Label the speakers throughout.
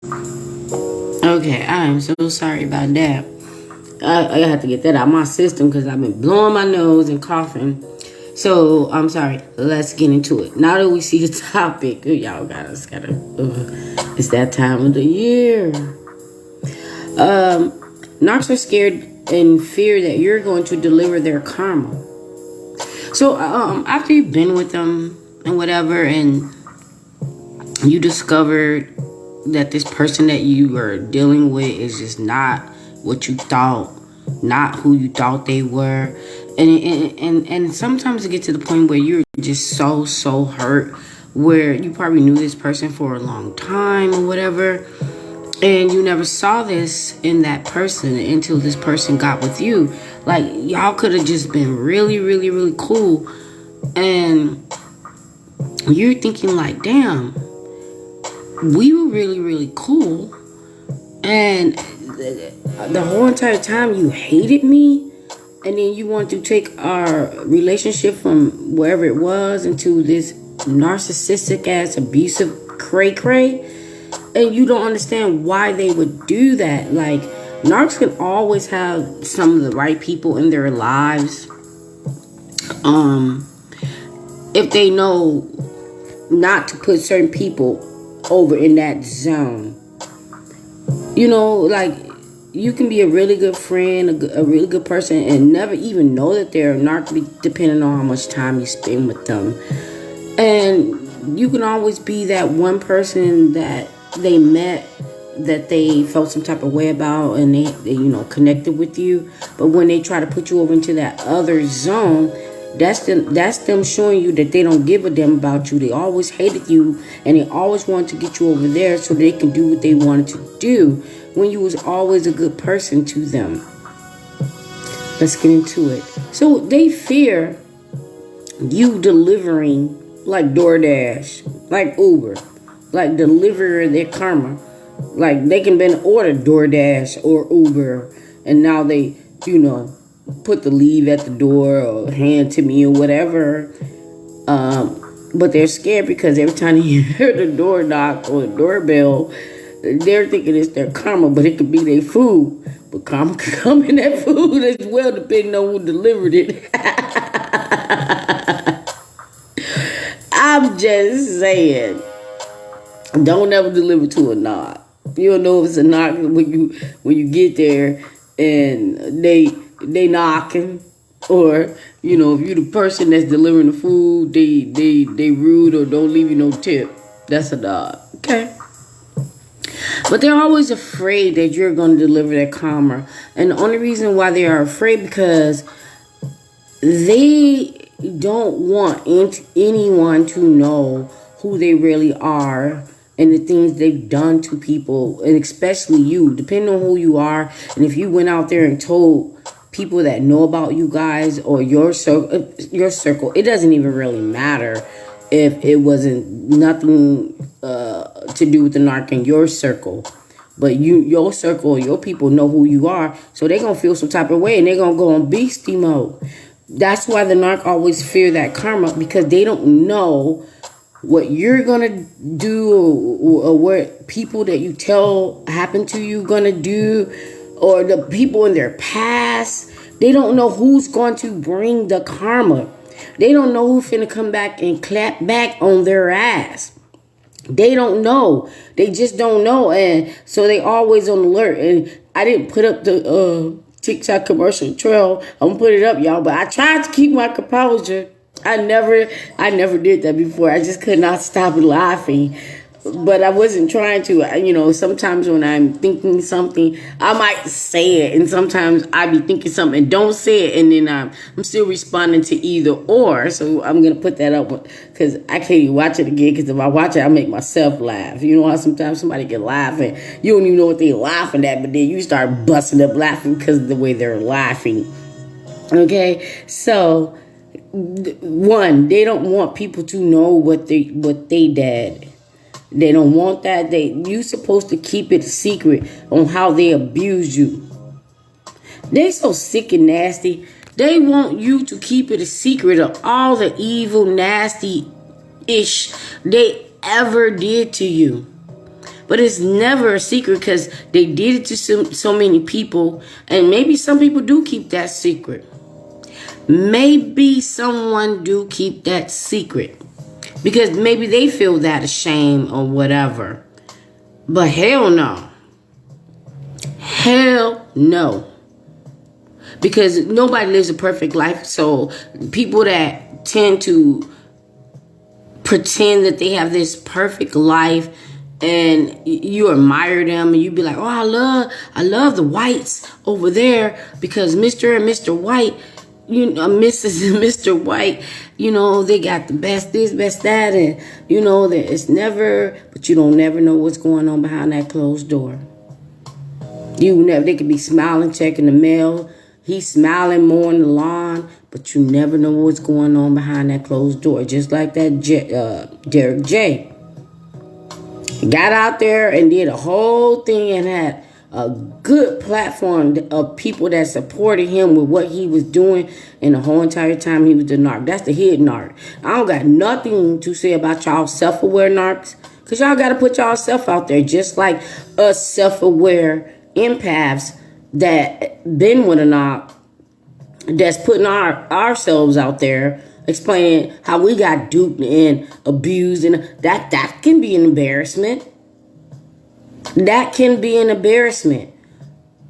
Speaker 1: Okay, I am so sorry about that. I have to get that out of my system because I've been blowing my nose and coughing. So I'm sorry. Let's get into it. Now that we see the topic, y'all gotta. It's that time of the year. Narcs are scared and fear that you're going to deliver their karma. So after you've been with them and whatever, and you discovered that this person that you are dealing with is just not what you thought, not who you thought they were, and sometimes it gets to the point where you're just so hurt, where you probably knew this person for a long time or whatever, and you never saw this in that person until this person got with you. Like, y'all could have just been really cool, and you're thinking like, damn, we were really cool, and the whole entire time you hated me, and then you want to take our relationship from wherever it was into this narcissistic ass abusive cray, and you don't understand why they would do that. Like, narcs can always have some of the right people in their lives, if they know not to put certain people over in that zone. You know, like, you can be a really good friend, a really good person, and never even know that they're a narc, depending on how much time you spend with them. And you can always be that one person that they met, that they felt some type of way about, and they connected with you. But when they try to put you over into that other zone, that's them showing you that they don't give a damn about you. They always hated you, and they always wanted to get you over there so they can do what they wanted to do when you was always a good person to them. Let's get into it. So they fear you delivering, like DoorDash, like Uber, like deliver their karma. Like, they can been ordered DoorDash or Uber, and now they, put the leave at the door or hand to me or whatever. But they're scared because every time you hear the door knock or the doorbell, they're thinking it's their karma, but it could be their food. But karma could come in that food as well, depending on who delivered it. I'm just saying, don't ever deliver to a knock. You don't know if it's a knock when you get there and they knocking, or if you're the person that's delivering the food, they rude or don't leave you no tip. That's a knock. Okay. But they're always afraid that you're going to deliver that karma, and the only reason why they are afraid because they don't want anyone to know who they really are and the things they've done to people, and especially you, depending on who you are. And if you went out there and told people that know about you guys or your circle, it doesn't even really matter if it wasn't nothing to do with the narc in your circle. But your circle, your people know who you are, so they're going to feel some type of way, and they're going to go on beastie mode. That's why the narc always fear that karma, because they don't know what you're going to do, or what people that you tell happened to you going to do, or the people in their past. They don't know who's going to bring the karma. They don't know who's finna come back and clap back on their ass. They don't know. They just don't know. And so they always on alert. And I didn't put up the TikTok commercial trail. I'm gonna put it up, y'all. But I tried to keep my composure. I never did that before. I just could not stop laughing. But I wasn't trying to. Sometimes when I'm thinking something, I might say it, and sometimes I be thinking something and don't say it, and then I'm still responding to either or. So I'm gonna put that up because I can't even watch it again. Because if I watch it, I make myself laugh. You know how sometimes somebody can laugh and you don't even know what they're laughing at, but then you start busting up laughing because of the way they're laughing. Okay, so one, they don't want people to know what they did. They don't want that. You supposed to keep it a secret on how they abuse you. They so sick and nasty. They want you to keep it a secret of all the evil, nasty ish they ever did to you. But it's never a secret because they did it to so many people. And maybe some people do keep that secret. Maybe someone do keep that secret. Because maybe they feel that ashamed or whatever. But hell no. Hell no. Because nobody lives a perfect life. So people that tend to pretend that they have this perfect life and you admire them and you be like, oh, I love the whites over there because Mr. and Mr. White, Mrs. and Mr. White, they got the best this, best that, and that it's never, but you don't never know what's going on behind that closed door. They could be smiling, checking the mail. He's smiling more on the lawn, but you never know what's going on behind that closed door. Just like that Derek J. Got out there and did a whole thing and had a good platform of people that supported him with what he was doing, and the whole entire time he was the narc. That's the head narc. I don't got nothing to say about y'all self-aware narcs, because y'all got to put y'all self out there, just like us self-aware empaths that been with a narc, that's putting ourselves out there, explaining how we got duped and abused, and that can be an embarrassment. That can be an embarrassment.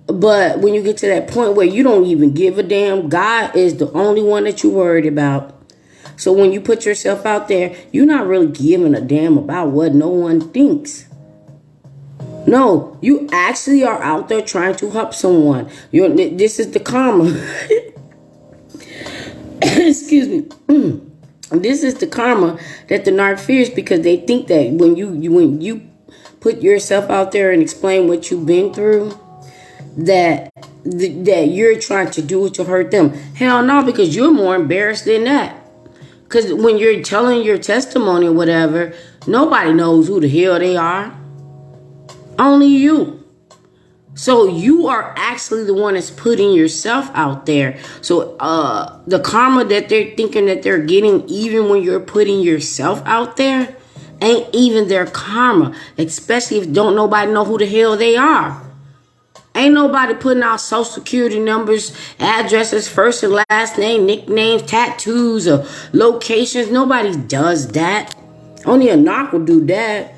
Speaker 1: But when you get to that point where you don't even give a damn, God is the only one that you're worried about. So when you put yourself out there, you're not really giving a damn about what no one thinks. No, you actually are out there trying to help someone. This is the karma. Excuse me. This is the karma that the narc fears, because they think that when you put yourself out there and explain what you've been through, that you're trying to do it to hurt them. Hell no, because you're more embarrassed than that. Because when you're telling your testimony or whatever, nobody knows who the hell they are. Only you. So you are actually the one that's putting yourself out there. So the karma that they're thinking that they're getting, even when you're putting yourself out there, ain't even their karma. Especially if don't nobody know who the hell they are. Ain't nobody putting out social security numbers, addresses, first and last name, nicknames, tattoos, or locations. Nobody does that. Only a narc will do that.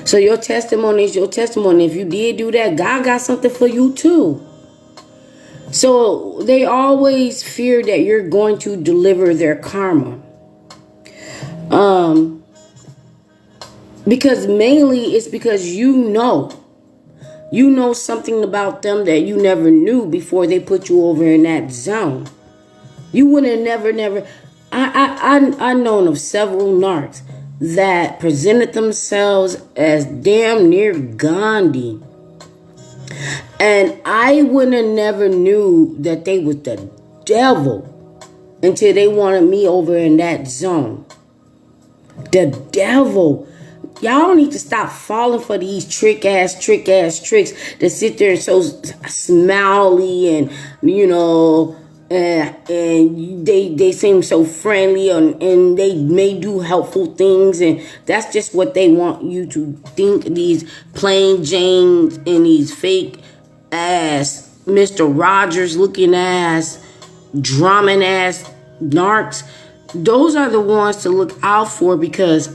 Speaker 1: So your testimony is your testimony. If you did do that, God got something for you too. So they always fear that you're going to deliver their karma. Because mainly it's because you know something about them that you never knew before they put you over in that zone. You would have never. I known of several narcs that presented themselves as damn near Gandhi. And I wouldn't have never knew that they was the devil until they wanted me over in that zone. The devil. Y'all need to stop falling for these trick ass tricks that sit there so smiley and, and they seem so friendly and they may do helpful things, and that's just what they want you to think. These plain Janes and these fake ass Mr. Rogers looking ass, drumming ass narcs, those are the ones to look out for, because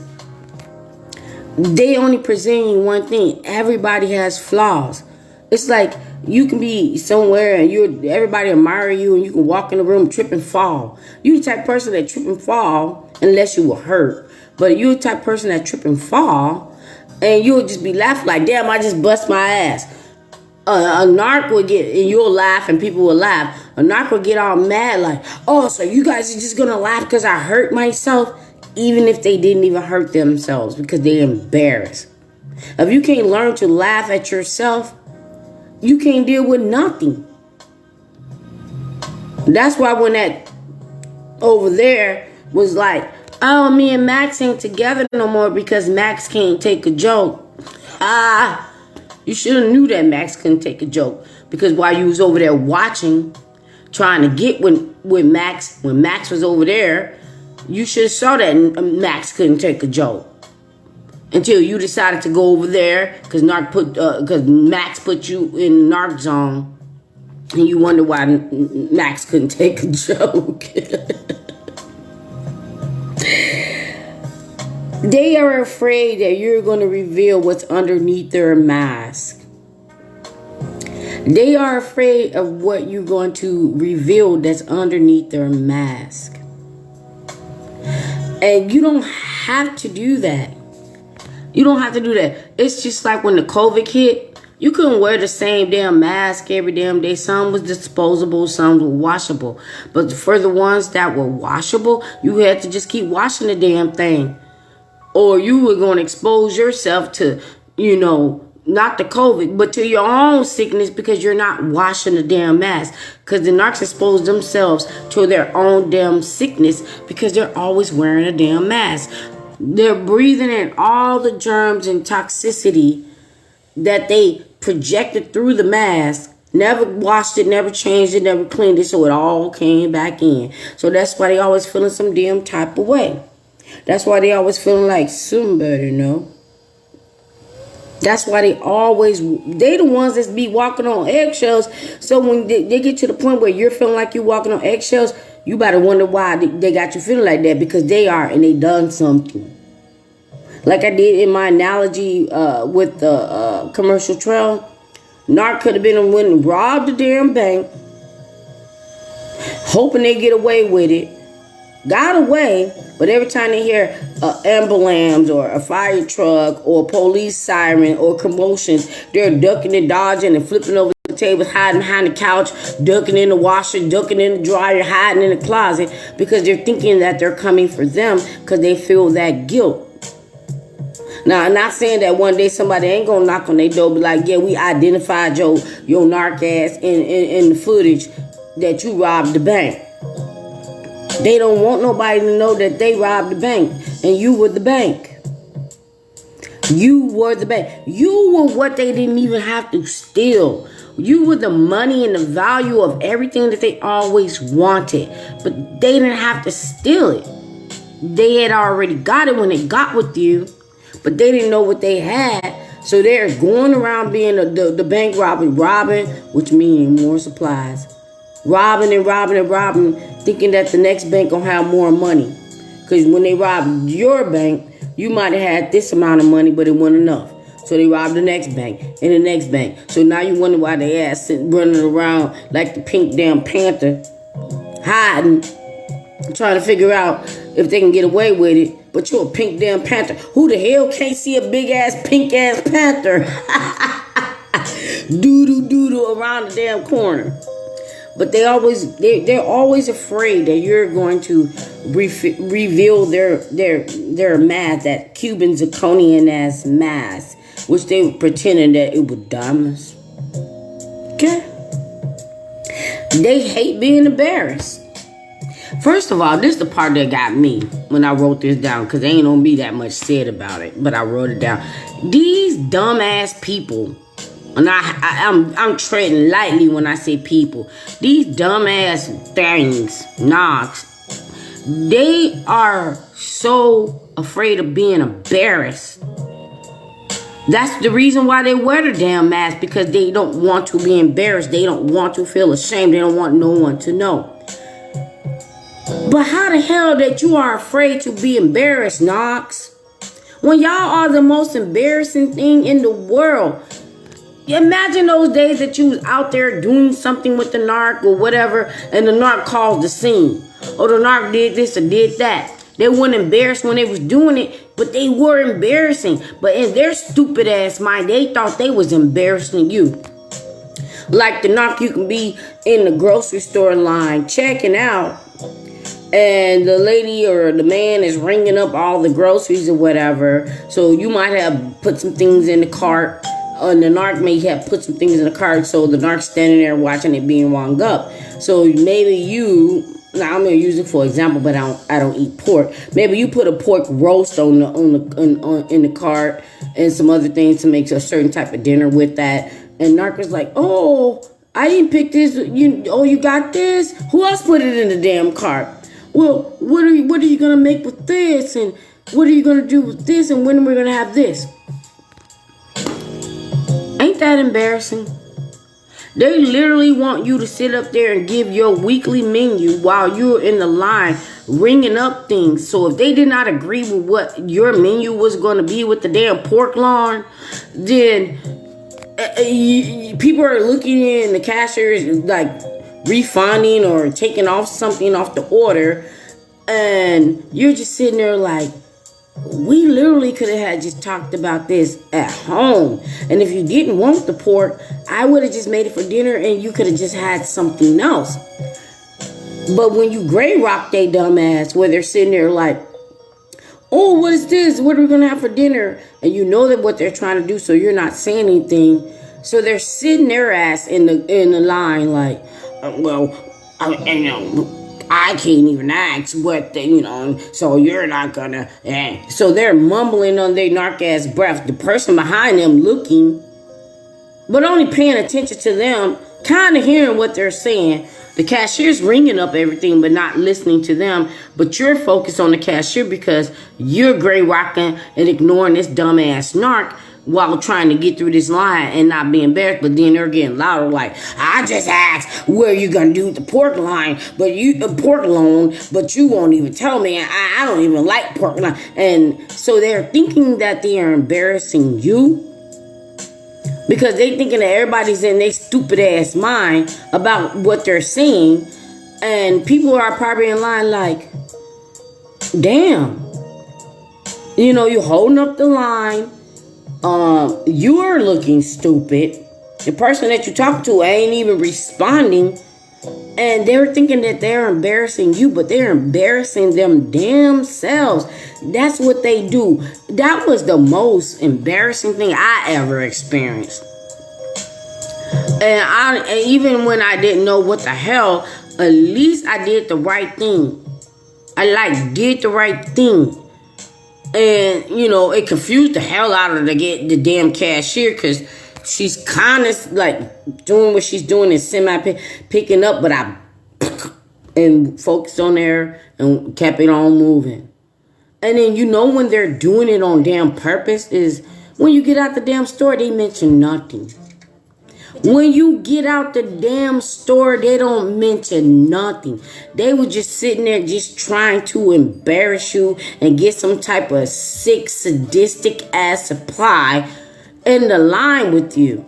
Speaker 1: they only present you one thing. Everybody has flaws. It's like you can be somewhere and everybody admire you, and you can walk in the room, trip and fall. You the type of person that trip and fall unless you were hurt. But you the type of person that trip and fall and you'll just be laughing like, damn, I just bust my ass. A narc will get, and you'll laugh and people will laugh. A narc will get all mad like, oh, so you guys are just gonna laugh because I hurt myself? Even if they didn't even hurt themselves, because they're embarrassed. If you can't learn to laugh at yourself, you can't deal with nothing. That's why when that over there was like, oh, me and Max ain't together no more because Max can't take a joke. You should have knew that Max couldn't take a joke, because while you was over there watching, trying to get with Max, when Max was over there, you should have saw that Max couldn't take a joke. until you decided to go over there because Max put you in the narc zone, and you wonder why Max couldn't take a joke. They are afraid that you're going to reveal what's underneath their mask. They are afraid of what you're going to reveal that's underneath their mask. And you don't have to do that. You don't have to do that. It's just like when the COVID hit, you couldn't wear the same damn mask every damn day. Some was disposable, some were washable. But for the ones that were washable, you had to just keep washing the damn thing. Or you were going to expose yourself to, not the COVID, but to your own sickness because you're not washing the damn mask. Because the narcs expose themselves to their own damn sickness because they're always wearing a damn mask. They're breathing in all the germs and toxicity that they projected through the mask. Never washed it, never changed it, never cleaned it, so it all came back in. So that's why they always feeling some damn type of way. That's why they always feeling like somebody, That's why they the ones that be walking on eggshells. So when they get to the point where you're feeling like you're walking on eggshells, you better wonder why they got you feeling like that, because they are, and they done something. Like I did in my analogy with the commercial trail, narc could have been the one and robbed the damn bank, hoping they get away with it. Got away, but every time they hear an ambulance or a fire truck or a police siren or commotions, they're ducking and dodging and flipping over the table, hiding behind the couch, ducking in the washer, ducking in the dryer, hiding in the closet, because they're thinking that they're coming for them because they feel that guilt. Now, I'm not saying that one day somebody ain't gonna knock on their door, be like, yeah, we identified your narc ass in the footage that you robbed the bank. They don't want nobody to know that they robbed the bank and you were the bank. You were the bank. You were what they didn't even have to steal. You were the money and the value of everything that they always wanted. But they didn't have to steal it. They had already got it when they got with you, but they didn't know what they had. So they're going around being the bank robbing, which means more supplies. Robbing and robbing and robbing, thinking that the next bank gonna have more money. Because when they robbed your bank, you might have had this amount of money, but it wasn't enough. So they robbed the next bank and the next bank. So now you wonder why they ass running around like the pink damn panther, hiding, trying to figure out if they can get away with it. But you're a pink damn panther. Who the hell can't see a big ass pink ass panther? Doodle around the damn corner. But they're always afraid that you're going to reveal their mask, that Cuban zirconian ass mask, which they were pretending that it was diamonds. Okay? They hate being embarrassed. First of all, this is the part that got me when I wrote this down, because there ain't gonna be that much said about it, but I wrote it down. These dumbass people. And I'm treading lightly when I say people. These dumbass things, narcs, they are so afraid of being embarrassed. That's the reason why they wear the damn mask, because they don't want to be embarrassed. They don't want to feel ashamed. They don't want no one to know. But how the hell that you are afraid to be embarrassed, narcs? When y'all are the most embarrassing thing in the world. Imagine those days that you was out there doing something with the narc or whatever, and the narc caused the scene. Or the narc did this or did that. They weren't embarrassed when they was doing it, but they were embarrassing. But in their stupid ass mind, they thought they was embarrassing you. Like the narc, you can be in the grocery store line checking out, and the lady or the man is ringing up all the groceries or whatever. So you might have put some things in the cart. And the narc may have put some things in the cart, so the narc's standing there watching it being rung up. So maybe now I'm gonna use it for example, but I don't eat pork. Maybe you put a pork roast in the cart and some other things to make a certain type of dinner with that. And narc was like, oh, I didn't pick this. You got this? Who else put it in the damn cart? Well, what are you gonna make with this? And What are you going to do with this? And when are we going to have this? Ain't that embarrassing? They literally want you to sit up there and give your weekly menu while you're in the line ringing up things. So if they did not agree with what your menu was going to be with the damn pork loin, then people are looking in, the cashier is like refunding or taking off something off the order, and you're just sitting there like, we literally could have had just talked about this at home. And if you didn't want the pork, I would have just made it for dinner and you could have just had something else. But when you gray rock they dumbass, where they're sitting there like, oh, what is this? What are we going to have for dinner? And you know that what they're trying to do, so you're not saying anything. So they're sitting their ass in the line like, I can't even ask what so you're not gonna. So they're mumbling on their narc ass breath. The person behind them looking, but only paying attention to them, kind of hearing what they're saying. The cashier's ringing up everything, but not listening to them. But you're focused on the cashier because you're gray rocking and ignoring this dumbass narc while trying to get through this line and not be embarrassed. But then they're getting louder like, I just asked where you gonna do the pork loin, but you won't even tell me. I don't even like pork loin. And so they're thinking that they are embarrassing you because they thinking that everybody's in their stupid ass mind about what they're saying. And people are probably in line like, damn, you're holding up the line. You're looking stupid. The person that you talk to ain't even responding. And they're thinking that they're embarrassing you, but they're embarrassing them damn selves. That's what they do. That was the most embarrassing thing I ever experienced. And even when I didn't know what the hell, at least I did the right thing. I did the right thing. And, it confused the hell out of the damn cashier because she's kind of like doing what she's doing and semi-picking up, but I and focused on there and kept it on moving. And then, when they're doing it on damn purpose is when you get out the damn store, they mention nothing. When you get out the damn store, they don't mention nothing. They were just sitting there just trying to embarrass you and get some type of sick, sadistic ass supply in the line with you.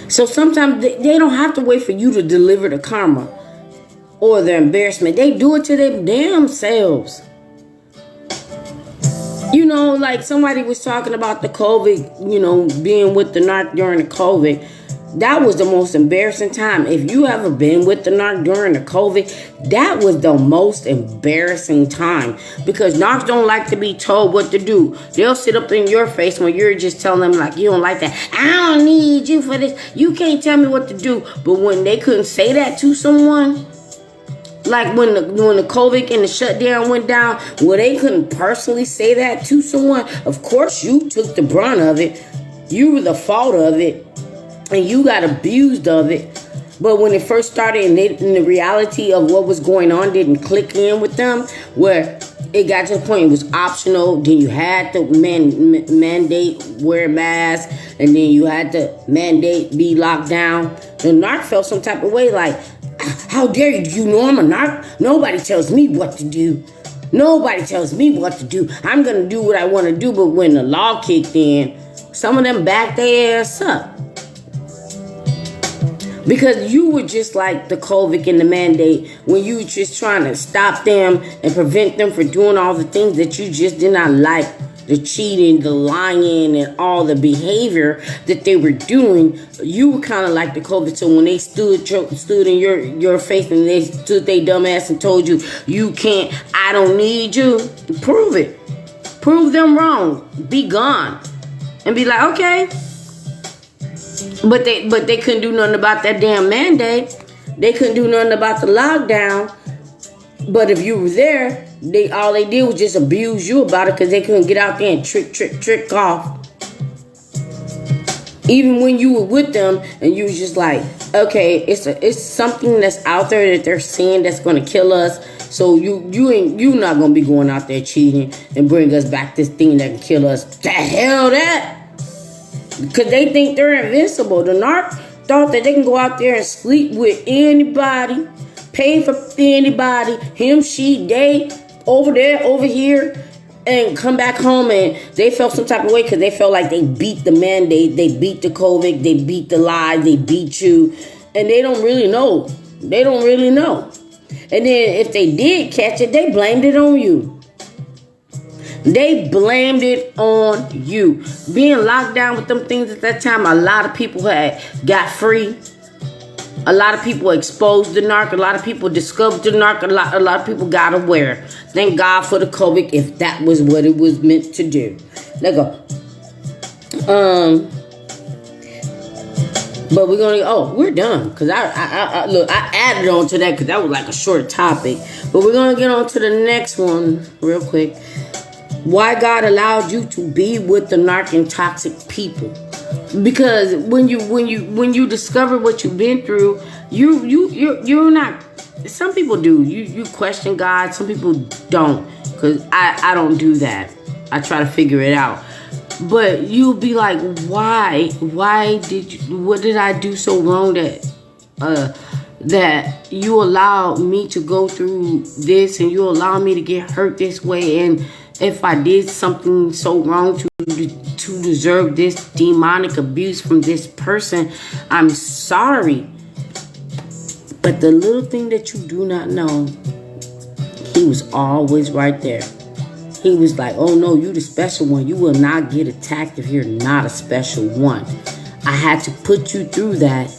Speaker 1: So sometimes they don't have to wait for you to deliver the karma or the embarrassment. They do it to their damn selves. Like somebody was talking about the COVID, being with the narc during the COVID. That was the most embarrassing time. If you ever been with the narc during the COVID, that was the most embarrassing time. Because narcs don't like to be told what to do. They'll sit up in your face when you're just telling them like, you don't like that. I don't need you for this. You can't tell me what to do. But when they couldn't say that to someone, like when the COVID and the shutdown went down, where they couldn't personally say that to someone, of course you took the brunt of it. You were the fault of it. And you got abused of it. But when it first started and the reality of what was going on didn't click in with them, where it got to the point it was optional, then you had to mandate wear a mask, and then you had to mandate be locked down. The narc felt some type of way like, how dare you know I'm a narc? Nobody tells me what to do. Nobody tells me what to do. I'm going to do what I want to do. But when the law kicked in, some of them backed their ass up. Because you were just like the COVID and the mandate when you were just trying to stop them and prevent them from doing all the things that you just did not like. The cheating, the lying, and all the behavior that they were doing. You were kind of like the COVID. So when they stood in your face and they stood their dumb ass and told you, you can't, I don't need you, prove it. Prove them wrong. Be gone. And be like, okay. But they couldn't do nothing about that damn mandate. They couldn't do nothing about the lockdown. But if you were there, all they did was just abuse you about it because they couldn't get out there and trick off. Even when you were with them and you was just like, okay, it's something that's out there that they're saying that's going to kill us. So you not gonna be going out there cheating and bring us back this thing that can kill us. The hell that? Because they think they're invincible. The narc thought that they can go out there and sleep with anybody, pay for anybody, him, she, they, over there, over here, and come back home, and they felt some type of way because they felt like they beat the mandate, they beat the COVID, they beat the lie, they beat you, and they don't really know. They don't really know. And then if they did catch it, they blamed it on you. They blamed it on you. Being locked down with them things at that time, a lot of people had got free. A lot of people exposed the narc. A lot of people discovered the narc. A lot of people got aware. Thank God for the COVID, if that was what it was meant to do. Let go. But we're gonna. We're done. Cause I look. I added on to that because that was like a short topic. But we're gonna get on to the next one real quick. Why God allowed you to be with the narc and toxic people? Because when you discover what you've been through, you're not. Some people do. You question God. Some people don't. Cause I don't do that. I try to figure it out. But you'll be like, why? Why did you? What did I do so wrong that you allowed me to go through this, and you allowed me to get hurt this way? And if I did something so wrong to deserve this demonic abuse from this person, I'm sorry. But the little thing that you do not know, he was always right there. He was like, oh no, you the special one. You will not get attacked if you're not a special one. I had to put you through that.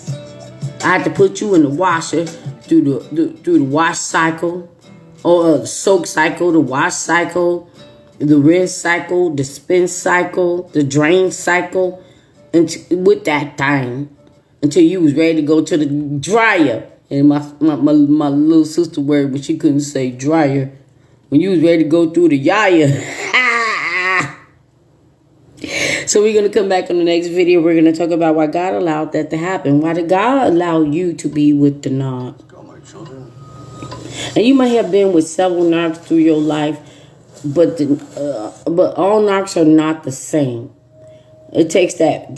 Speaker 1: I had to put you in the washer through the wash cycle, or the soak cycle, the wash cycle, the rinse cycle, the spin cycle, the drain cycle, and with that thing until you was ready to go to the dryer. And my little sister word, but she couldn't say dryer. When you was ready to go through the yaya. So we're going to come back on the next video. We're going to talk about why God allowed that to happen. Why did God allow you to be with the narc? And you might have been with several narcs through your life, but all narcs are not the same. It takes that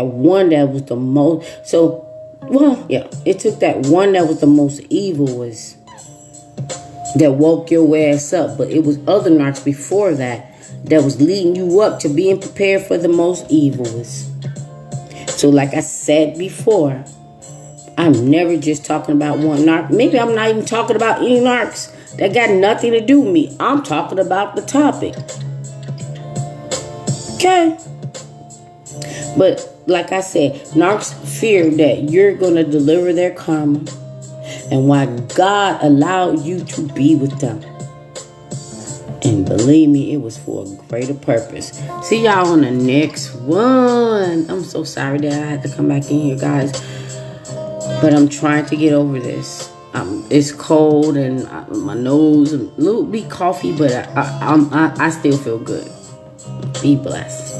Speaker 1: one that was the most. So, well, yeah, it took that one that was the most evilest that woke your ass up. But it was other narcs before that was leading you up to being prepared for the most evilest. So like I said before, I'm never just talking about one narc. Maybe I'm not even talking about any narcs. That got nothing to do with me. I'm talking about the topic. Okay. But like I said, narcs fear that you're going to deliver their karma. And why God allowed you to be with them. And believe me, it was for a greater purpose. See y'all on the next one. I'm so sorry that I had to come back in here, guys. But I'm trying to get over this. It's cold and my nose a little bit coffee, but I still feel good. Be blessed.